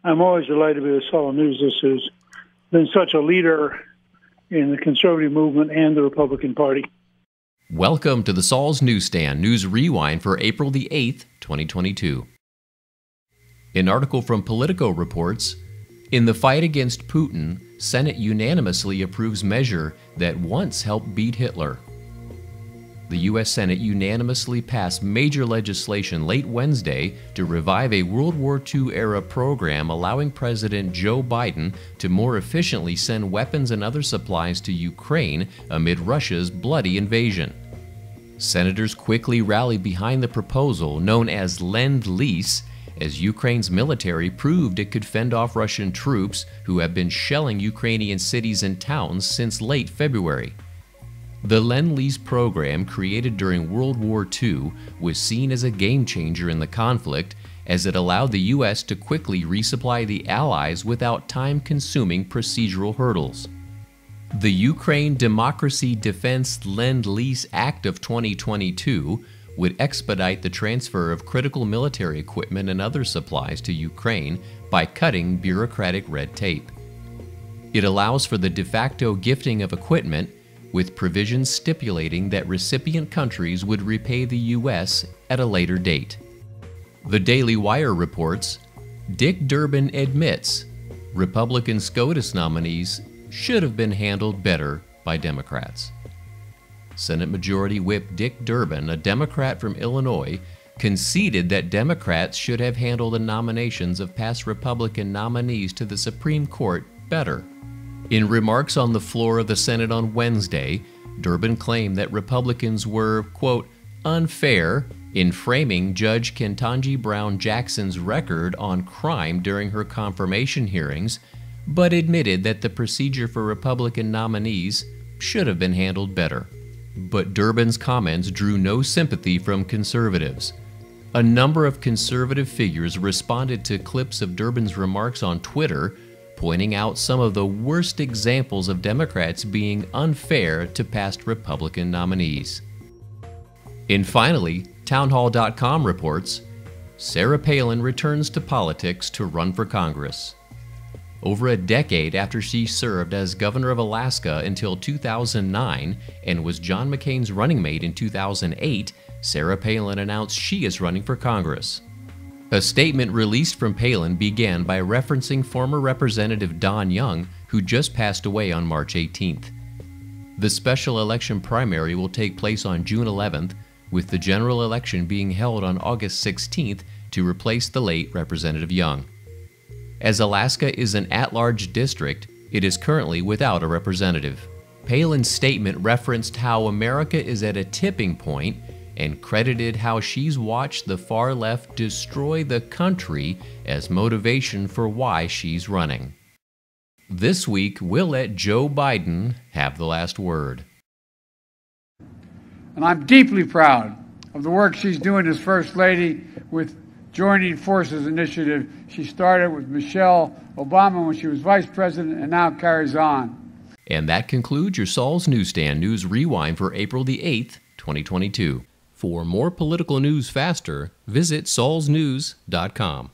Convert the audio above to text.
I'm always delighted to be with Saul News. This has been such a leader in the conservative movement and the Republican Party. Welcome to the Saul's Newsstand News Rewind for April the 8th, 2022. An article from Politico reports, in the fight against Putin, Senate unanimously approves measure that once helped beat Hitler. The U.S. Senate unanimously passed major legislation late Wednesday to revive a World War II-era program allowing President Joe Biden to more efficiently send weapons and other supplies to Ukraine amid Russia's bloody invasion. Senators quickly rallied behind the proposal, known as Lend-Lease, as Ukraine's military proved it could fend off Russian troops who have been shelling Ukrainian cities and towns since late February. The Lend-Lease program, created during World War II, was seen as a game-changer in the conflict, as it allowed the U.S. to quickly resupply the Allies without time-consuming procedural hurdles. The Ukraine Democracy Defense Lend-Lease Act of 2022 would expedite the transfer of critical military equipment and other supplies to Ukraine by cutting bureaucratic red tape. It allows for the de facto gifting of equipment, with provisions stipulating that recipient countries would repay the U.S. at a later date. The Daily Wire reports, Dick Durbin admits Republican SCOTUS nominees should have been handled better by Democrats. Senate Majority Whip Dick Durbin, a Democrat from Illinois, conceded that Democrats should have handled the nominations of past Republican nominees to the Supreme Court better. In remarks on the floor of the Senate on Wednesday, Durbin claimed that Republicans were, quote, unfair in framing Judge Ketanji Brown Jackson's record on crime during her confirmation hearings, but admitted that the procedure for Republican nominees should have been handled better. But Durbin's comments drew no sympathy from conservatives. A number of conservative figures responded to clips of Durbin's remarks on Twitter, pointing out some of the worst examples of Democrats being unfair to past Republican nominees. And finally, townhall.com reports, Sarah Palin returns to politics to run for Congress. Over a decade after she served as governor of Alaska until 2009 and was John McCain's running mate in 2008, Sarah Palin announced she is running for Congress. A statement released from Palin began by referencing former Representative Don Young, who just passed away on March 18th. The special election primary will take place on June 11th, with the general election being held on August 16th to replace the late Representative Young. As Alaska is an at-large district, it is currently without a representative. Palin's statement referenced how America is at a tipping point and credited how she's watched the far left destroy the country as motivation for why she's running. This week, we'll let Joe Biden have the last word. And I'm deeply proud of the work she's doing as First Lady with Joining Forces initiative she started with Michelle Obama when she was Vice President and now carries on. And that concludes your Saul's Newsstand News Rewind for April the 8th, 2022. For more political news faster, visit saulsnews.com.